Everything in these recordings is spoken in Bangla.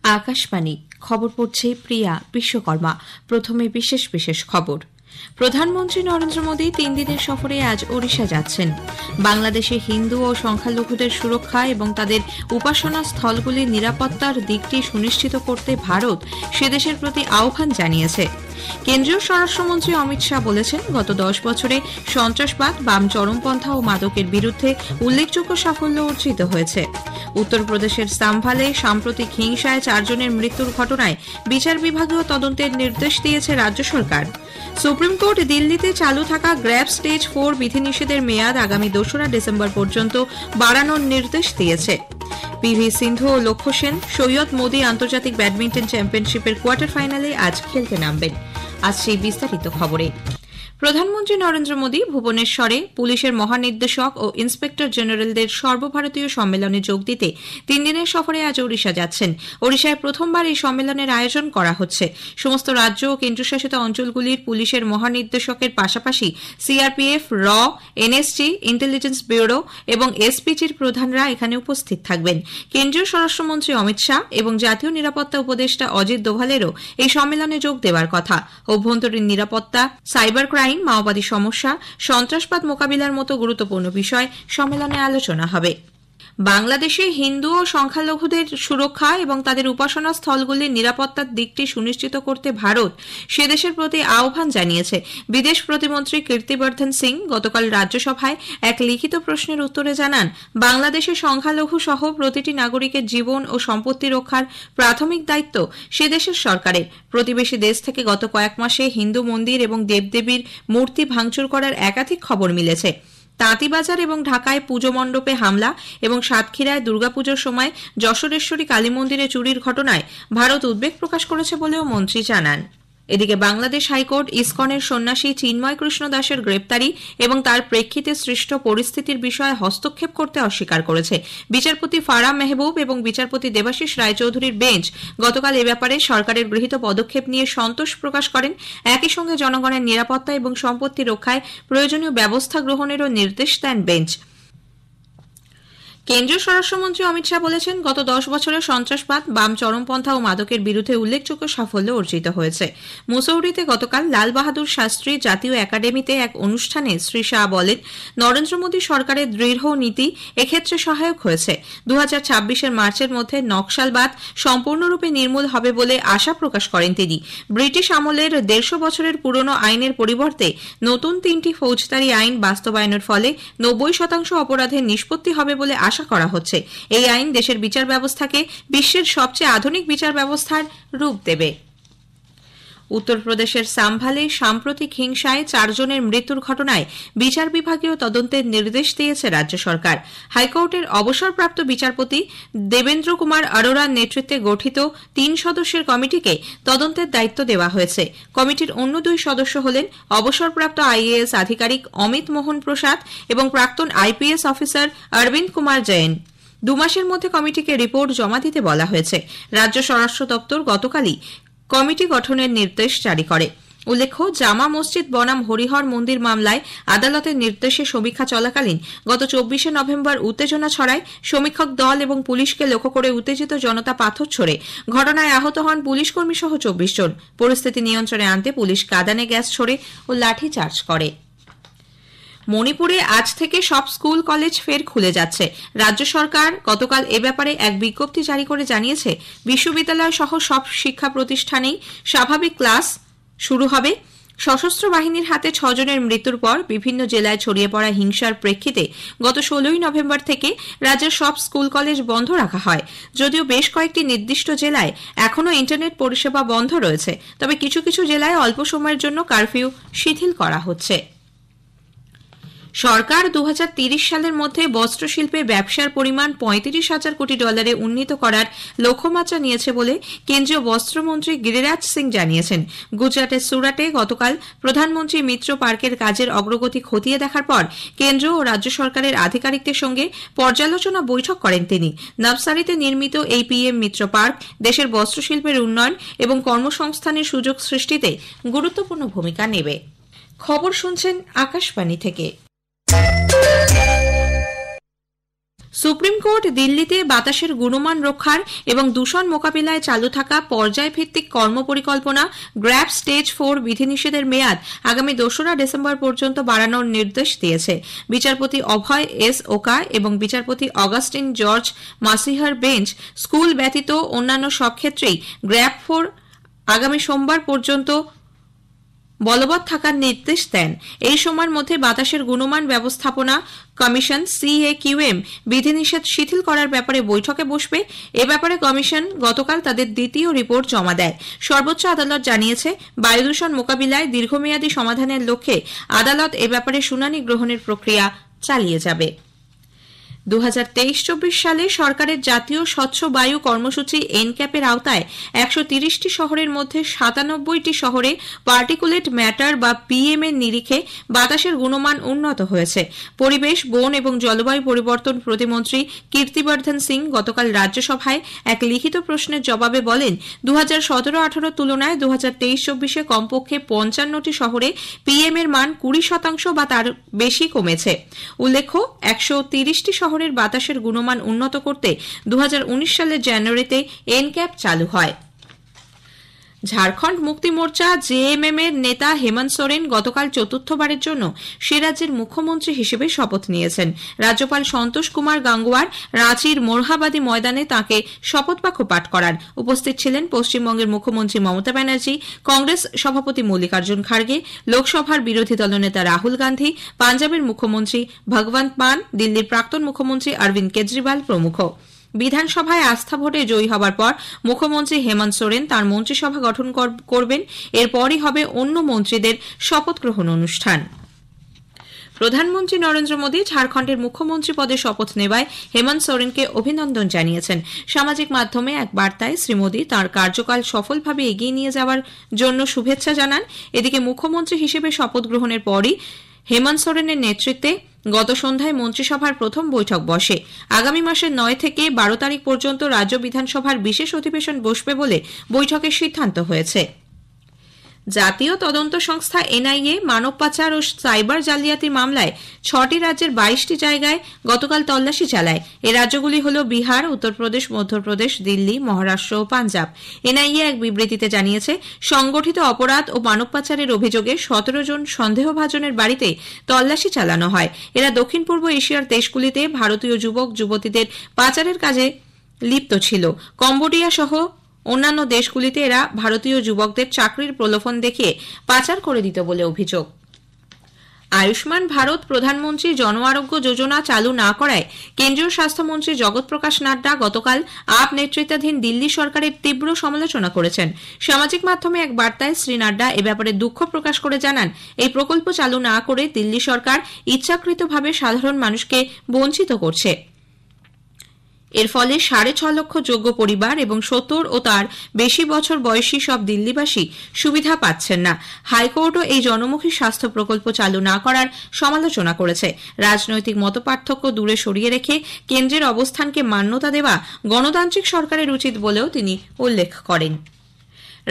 আকাশবাণী খবর পড়ছে প্রিয়া বিশ্বকর্মা। প্রথমে বিশেষ বিশেষ খবর। প্রধানমন্ত্রী নরেন্দ্র মোদী 3 দিনের সফরে আজ ওড়িশা যাচ্ছেন। বাংলাদেশে হিন্দু ও সংখ্যালঘুদের সুরক্ষা এবং তাদের উপাসনা স্থলগুলির নিরাপত্তার দিকটি সুনিশ্চিত করতে ভারত সেদেশের প্রতি আহ্বান জানিয়েছে। কেন্দ্রীয় স্বরাষ্ট্রমন্ত্রী অমিত শাহ বলেছেন, গত 10 বছরে সন্ত্রাসবাদ, বাম চরমপন্থা ও মাদকের বিরুদ্ধে উল্লেখযোগ্য সাফল্য অর্জিত হয়েছে। উত্তরপ্রদেশের সাম্ভালে সাম্প্রতিক হিংসায় 4 জনের মৃত্যুর ঘটনায় বিচার বিভাগীয় তদন্তের নির্দেশ দিয়েছে রাজ্য সরকার। সুপ্রিম কোর্ট দিল্লিতে চালু থাকা গ্র্যাব স্টেজ 4 বিধিনিষেধের মেয়াদ আগামী 2রা ডিসেম্বর পর্যন্ত বাড়ানোর নির্দেশ দিয়েছে। পিভি সিন্ধু ও লক্ষ্য সেন সৈয়দ মোদী আন্তর্জাতিক ব্যাডমিন্টন চ্যাম্পিয়নশিপের কোয়ার্টার ফাইনালে আজ খেলতে নামবেন। আজ সেই বিস্তারিত খবরে। প্রধানমন্ত্রী নরেন্দ্র মোদী ভুবনেশ্বরে পুলিশের মহানির্দেশক ও ইন্সপেক্টর জেনারেলদের সর্বভারতীয় সম্মেলনে যোগ দিতে 3 দিনের সফরে আজ ওড়িশা যাচ্ছেন। ওড়িশায় প্রথমবার এই সম্মেলনের আয়োজন করা হচ্ছে। সমস্ত রাজ্য ও কেন্দ্রশাসিত অঞ্চলগুলির পুলিশের মহানির্দেশকের পাশাপাশি সিআরপিএফ, র, এনএসজি, ইন্টেলিজেন্স ব্যুরো এবং এসপিজির প্রধানরা এখানে উপস্থিত থাকবেন। কেন্দ্রীয় স্বরাষ্ট্রমন্ত্রী অমিত শাহ এবং জাতীয় নিরাপত্তা উপদেষ্টা অজিত দোভালেরও এই সম্মেলনে যোগ দেওয়ার কথা। অভ্যন্তরীণ নিরাপত্তা, সাইবার ক্রাইম, মাওবাদী সমস্যা, সন্ত্রাসবাদ মোকাবিলার মতো গুরুত্বপূর্ণ বিষয় সম্মেলনে আলোচনা হবে। বাংলাদেশে হিন্দু ও সংখ্যালঘুদের সুরক্ষা এবং তাদের উপাসনা স্থলগুলির নিরাপত্তার দিকটি সুনিশ্চিত করতে ভারত সেদেশের প্রতি আহ্বান জানিয়েছে। বিদেশ প্রতিমন্ত্রী কীর্তিবর্ধন সিং গতকাল রাজ্যসভায় এক লিখিত প্রশ্নের উত্তরে জানান, বাংলাদেশে সংখ্যালঘু সহ প্রতিটি নাগরিকের জীবন ও সম্পত্তি রক্ষার প্রাথমিক দায়িত্ব সেদেশের সরকারের। প্রতিবেশী দেশ থেকে গত কয়েক মাসে হিন্দু মন্দির এবং দেবদেবীর মূর্তি ভাঙচুর করার একাধিক খবর মিলেছে। তাঁতিবাজার এবং ঢাকায় পুজো মণ্ডপে হামলা এবং সাতক্ষীরায় দুর্গাপুজোর সময় যশোরেশ্বরী কালী মন্দিরে চুরির ঘটনায় ভারত উদ্বেগ প্রকাশ করেছে বলেও মন্ত্রী জানান। এদিকে বাংলাদেশ হাইকোর্ট ইসকনের সন্ন্যাসী চিন্ময় কৃষ্ণ দাসের গ্রেপ্তারি এবং তার প্রেক্ষিতে সৃষ্ট পরিস্থিতির বিষয়ে হস্তক্ষেপ করতে অস্বীকার করেছে। বিচারপতি ফারাহ মেহবুব এবং বিচারপতি দেবাশিস রায়চৌধুরীর বেঞ্চ গতকাল এ ব্যাপারে সরকারের গৃহীত পদক্ষেপ নিয়ে সন্তোষ প্রকাশ করেন। একই সঙ্গে জনগণের নিরাপত্তা এবং সম্পত্তি রক্ষায় প্রয়োজনীয় ব্যবস্থা গ্রহণেরও নির্দেশ দেন বেঞ্চ। কেন্দ্রীয় স্বরাষ্ট্রমন্ত্রী অমিত শাহ বলেছেন, গত 10 বছরে সন্ত্রাসবাদ, বাম চরমপন্থা ও মাদকের বিরুদ্ধে উল্লেখযোগ্য সাফল্য অর্জিত হয়েছে। মুসৌরিতে গতকাল লাল বাহাদুর শাস্ত্রী জাতীয় একাডেমিতে এক অনুষ্ঠানে শ্রী শাহ বলেন, নরেন্দ্র মোদী সরকারের দৃঢ় নীতি এক্ষেত্রে সহায়ক হয়েছে। 2026 মার্চের মধ্যে নকশালবাদ সম্পূর্ণরূপে নির্মূল হবে বলে আশা প্রকাশ করেন তিনি। ব্রিটিশ আমলের 150 বছরের পুরনো আইনের পরিবর্তে নতুন 3টি ফৌজদারি আইন বাস্তবায়নের ফলে 90% অপরাধের নিষ্পত্তি হবে বলে আশা করা হচ্ছে। এই আইন দেশের বিচার ব্যবস্থাকে বিশ্বের সবচেয়ে আধুনিক বিচার ব্যবস্থার রূপ দেবে। উত্তরপ্রদেশের সাম্ভালে সাম্প্রতিক হিংসায় 4 জনের মৃত্যুর ঘটনায় বিচার বিভাগীয় তদন্তের নির্দেশ দিয়েছে রাজ্য সরকার। হাইকোর্টের অবসরপ্রাপ্ত বিচারপতি দেবেন্দ্র কুমার অরোরার নেতৃত্বে গঠিত 3 সদস্যের কমিটিকে তদন্তের দায়িত্ব দেওয়া হয়েছে। কমিটির অন্য 2 সদস্য হলেন অবসরপ্রাপ্ত আইএএস আধিকারিক অমিত মোহন প্রসাদ এবং প্রাক্তন আইপিএস অফিসার অরবিন্দ কুমার জৈন। 2 মাসের মধ্যে কমিটিকে রিপোর্ট জমা দিতে বলা হয়েছে। রাজ্য স্বরাষ্ট্র দপ্তর গতকালই কমিটি গঠনের নির্দেশ জারি করে। উল্লেখ্য, জামা মসজিদ বনাম হরিহর মন্দির মামলায় আদালতের নির্দেশে সমীক্ষা চলাকালীন গত 24 নভেম্বর উত্তেজনা ছড়ায়। সমীক্ষক দল এবং পুলিশকে লক্ষ্য করে উত্তেজিত জনতা পাথর ছোড়ে। ঘটনায় আহত হন পুলিশকর্মী সহ 24 জন। পরিস্থিতি নিয়ন্ত্রণে আনতে পুলিশ কাঁদানে গ্যাস ছোড়ে ও লাঠিচার্জ করে। মণিপুরে আজ থেকে সব স্কুল কলেজ ফের খুলে যাচ্ছে। রাজ্য সরকার গতকাল এ ব্যাপারে এক বিজ্ঞপ্তি জারি করে জানিয়েছে, বিশ্ববিদ্যালয় সহ সব শিক্ষা প্রতিষ্ঠানেই স্বাভাবিক ক্লাস শুরু হবে। সশস্ত্র বাহিনীর হাতে 6 জনের মৃত্যুর পর বিভিন্ন জেলায় ছড়িয়ে পড়া হিংসার প্রেক্ষিতে গত 16 নভেম্বর থেকে রাজ্যের সব স্কুল কলেজ বন্ধ রাখা হয়। যদিও বেশ কয়েকটি নির্দিষ্ট জেলায় এখনও ইন্টারনেট পরিষেবা বন্ধ রয়েছে, তবে কিছু কিছু জেলায় অল্প সময়ের জন্য কারফিউ শিথিল করা হচ্ছে। সরকার 2030 সালের মধ্যে বস্ত্রশিল্পে ব্যবসার পরিমাণ $35,000 কোটি উন্নীত করার লক্ষ্যমাত্রা নিয়েছে বলে কেন্দ্রীয় বস্ত্রমন্ত্রী গিরিরাজ সিং জানিয়েছেন। গুজরাটের সুরাটে গতকাল প্রধানমন্ত্রী মিত্র পার্কের কাজের অগ্রগতি খতিয়ে দেখার পর কেন্দ্র ও রাজ্য সরকারের আধিকারিকদের সঙ্গে পর্যালোচনা বৈঠক করেন তিনি। নবসারীতে নির্মিত এই পিএম মিত্র পার্ক দেশের বস্ত্রশিল্পের উন্নয়ন এবং কর্মসংস্থানের সুযোগ সৃষ্টিতে গুরুত্বপূর্ণ ভূমিকা নেবে। খবর শুনছেন আকাশবাণী থেকে। সুপ্রিম কোর্ট দিল্লিতে বাতাসের গুণমান রক্ষার এবং দূষণ মোকাবিলায় চালু থাকা পর্যায়ভিত্তিক কর্মপরিকল্পনা গ্র্যাব স্টেজ 4 বিধিনিষেধের মেয়াদ আগামী 2রা ডিসেম্বর পর্যন্ত বাড়ানোর নির্দেশ দিয়েছে। বিচারপতি অভয় এস ওকা এবং বিচারপতি অগাস্টিন জর্জ মাসিহার বেঞ্চ স্কুল ব্যতীত অন্যান্য সব ক্ষেত্রেই গ্র্যাব 4 আগামী সোমবার পর্যন্ত বলবৎ থাকার নির্দেশ দেন। এই সময়ের মধ্যে বাতাসের গুণমান ব্যবস্থাপনা কমিশন CAQM বিধিনিষেধ শিথিল করার ব্যাপারে বৈঠকে বসবে। এ ব্যাপারে কমিশন গতকাল তাদের দ্বিতীয় রিপোর্ট জমা দেয়। সর্বোচ্চ আদালত জানিয়েছে, বায়ু দূষণ মোকাবিলায় দীর্ঘমেয়াদী সমাধানের লক্ষ্যে আদালত এ ব্যাপারে শুনানি গ্রহণের প্রক্রিয়া চালিয়ে যাবে। 2023-24 সালে সরকারের জাতীয় স্বচ্ছ বায়ু কর্মসূচি এনক্যাপের আওতায় 130টি শহরের মধ্যে 97টি শহরে পার্টিকুলেট ম্যাটার বা PM এর নিরিখে বাতাসের গুণমান উন্নত হয়েছে। পরিবেশ, বন এবং জলবায়ু পরিবর্তন প্রতিমন্ত্রী কীর্তিবর্ধন সিং গতকাল রাজ্যসভায় এক লিখিত প্রশ্নের জবাবে বলেন, 2017-18 তুলনায় 2023-24 কমপক্ষে 55টি শহরে PM এর মান 20% বা তার বেশি কমেছে। উল্লেখ্য, 130টি শহরের বাতাসের গুণমান উন্নত করতে 2019 সালের জানুয়ারিতে এনক্যাপ চালু হয়। ঝাড়খণ্ড মুক্তি মোর্চা JMM এর নেতা হেমন্ত সোরেন গতকাল চতুর্থবারের জন্য সে রাজ্যের মুখ্যমন্ত্রী হিসেবে শপথ নিয়েছেন। রাজ্যপাল সন্তোষ কুমার গাঙ্গুয়ার রাঁচির মোরহাবাদী ময়দানে তাঁকে শপথ বাক্য পাঠ করান। উপস্থিত ছিলেন পশ্চিমবঙ্গের মুখ্যমন্ত্রী মমতা ব্যানার্জি, কংগ্রেস সভাপতি মল্লিকার্জুন খাড়গে, লোকসভার বিরোধী দলনেতা রাহুল গান্ধী, পাঞ্জাবের মুখ্যমন্ত্রী ভগবন্ত মান, দিল্লির প্রাক্তন মুখ্যমন্ত্রী অরবিন্দ কেজরিওয়াল প্রমুখ। বিধানসভায় আস্থা ভোটে জয়ী হবার পর মুখ্যমন্ত্রী হেমন্ত সোরেন তাঁর মন্ত্রিসভা গঠন করবেন। এরপরই হবে অন্য মন্ত্রীদের শপথ গ্রহণ অনুষ্ঠান। প্রধানমন্ত্রী নরেন্দ্র মোদী ঝাড়খণ্ডের মুখ্যমন্ত্রী পদে শপথ নেওয়ায় হেমন্ত সোরেনকে অভিনন্দন জানিয়েছেন। সামাজিক মাধ্যমে এক বার্তায় শ্রী মোদী তাঁর কার্যকাল সফলভাবে এগিয়ে নিয়ে যাওয়ার জন্য শুভেচ্ছা জানান। এদিকে মুখ্যমন্ত্রী হিসেবে শপথ গ্রহণের পরই হেমন্ত সোরেনের নেতৃত্বে গত সন্ধ্যায় মন্ত্রিসভার প্রথম বৈঠক বসে। আগামী মাসের 9 থেকে 12 তারিখ পর্যন্ত রাজ্য বিধানসভার বিশেষ অধিবেশন বসবে বলে বৈঠকের সিদ্ধান্ত হয়েছে। জাতীয় তদন্ত সংস্থা NIA মানব পাচার ও সাইবার জালিয়াতি মামলায় 6টি রাজ্যের 22টি জায়গায় গতকাল তল্লাশি চালায়। এই রাজ্যগুলি হল বিহার, উত্তরপ্রদেশ, মধ্যপ্রদেশ, দিল্লি, মহারাষ্ট্র ও পাঞ্জাব। NIA এক বিবৃতিতে জানিয়েছে, সংগঠিত অপরাধ ও মানব পাচারের অভিযোগে 17 জন সন্দেহভাজনের বাড়িতে তল্লাশি চালানো হয়। এরা দক্ষিণ পূর্ব এশিয়ার দেশগুলিতে ভারতীয় যুবক যুবতীদের পাচারের কাজে লিপ্ত ছিল। কম্বোডিয়া সহ অন্যান্য দেশগুলিতে এরা ভারতীয় যুবকদের চাকরির প্রলোভন দেখিয়ে পাচার করে দিত বলে অভিযোগ। আয়ুষ্মান ভারত প্রধানমন্ত্রী জন আরোগ্য যোজনা চালু না করায় কেন্দ্রীয় স্বাস্থ্যমন্ত্রী জগৎ প্রকাশ নাড্ডা গতকাল আপ নেতৃত্বাধীন দিল্লি সরকারের তীব্র সমালোচনা করেছেন। সামাজিক মাধ্যমে এক বার্তায় শ্রী নাড্ডা এ ব্যাপারে দুঃখ প্রকাশ করে জানান, এই প্রকল্প চালু না করে দিল্লি সরকার ইচ্ছাকৃতভাবে সাধারণ মানুষকে বঞ্চিত করছে। এর ফলে 6.5 লক্ষ যোগ্য পরিবার এবং 70 ও তার বেশি বছর বয়সী সব দিল্লিবাসী সুবিধা পাচ্ছেন না। হাইকোর্টও এই জনমুখী স্বাস্থ্য প্রকল্প চালু না করার সমালোচনা করেছে। রাজনৈতিক মতপার্থক্য দূরে সরিয়ে রেখে কেন্দ্রের অবস্থানকে মান্যতা দেওয়া গণতান্ত্রিক সরকারের উচিত বলেও তিনি উল্লেখ করেন।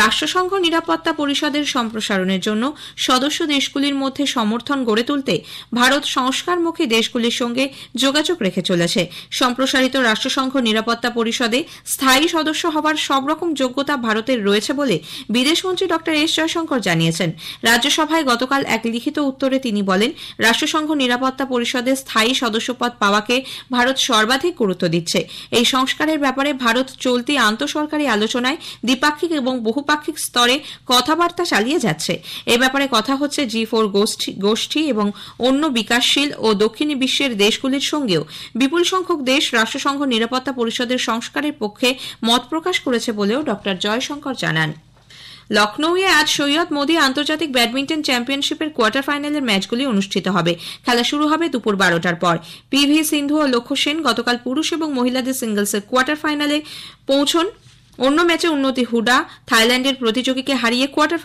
রাষ্ট্রসংঘ নিরাপত্তা পরিষদের সম্প্রসারণের জন্য সদস্য দেশগুলির মধ্যে সমর্থন গড়ে তুলতে ভারত সংস্কারমুখী দেশগুলির সঙ্গে যোগাযোগ রেখে চলেছে। সম্প্রসারিত রাষ্ট্রসংঘ নিরাপত্তা পরিষদে স্থায়ী সদস্য হওয়ার সব রকম যোগ্যতা ভারতের রয়েছে বলে বিদেশমন্ত্রী ডক্টর এস জয়শঙ্কর জানিয়েছেন। রাজ্যসভায় গতকাল এক লিখিত উত্তরে তিনি বলেন, রাষ্ট্রসংঘ নিরাপত্তা পরিষদে স্থায়ী সদস্যপদ পাওয়াকে ভারত সর্বাধিক গুরুত্ব দিচ্ছে। এই সংস্কারের ব্যাপারে ভারত চলতি আন্তঃসরকারি আলোচনায় দ্বিপাক্ষিক এবং বহুপাক্ষিক স্তরে কথাবার্তা চালিয়ে যাচ্ছে। এ ব্যাপারে কথা হচ্ছে G4 গোষ্ঠী এবং অন্য বিকাশশীল ও দক্ষিণী বিশ্বের দেশগুলির সঙ্গেও। বিপুল সংখ্যক দেশ রাষ্ট্রসংঘ নিরাপত্তা পরিষদের সংস্কারের পক্ষে মত প্রকাশ করেছে বলেও ডক্টর জয়শঙ্কর জানান। লখনৌয়ে আজ সৈয়দ মোদী আন্তর্জাতিক ব্যাডমিন্টন চ্যাম্পিয়নশিপের কোয়ার্টার ফাইনালের ম্যাচগুলি অনুষ্ঠিত হবে। খেলা শুরু হবে দুপুর 12টার পর। PV সিন্ধু ও লক্ষ্য সেন গতকাল পুরুষ এবং মহিলাদের সিঙ্গলসের কোয়ার্টার ফাইনালে পৌঁছন। অন্য ম্যাচে উন্নতি হুডা থাইল্যান্ডের প্রতিযোগীকে হারিয়ে কোয়ার্টার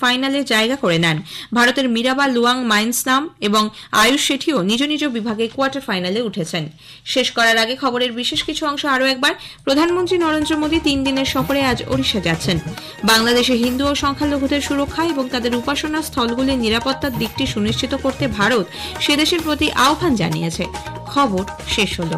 ফাইনালে জায়গা করে নেন। ভারতের মীরাবা লুয়াং মাইন্সনাম এবং আয়ুষ শেঠিও নিজ নিজ বিভাগে কোয়ার্টার ফাইনালে উঠেছেন। শেষ করার আগে খবরের বিশেষ কিছু অংশ আরও একবার। প্রধানমন্ত্রী নরেন্দ্র মোদী 3 দিনের সফরে আজ ওড়িশা যাচ্ছেন। বাংলাদেশে হিন্দু ও সংখ্যালঘুদের সুরক্ষা এবং তাদের উপাসনা স্থলগুলির নিরাপত্তার দিকটি সুনিশ্চিত করতে ভারত সে দেশের প্রতি আহ্বান জানিয়েছে। খবর শেষ হল।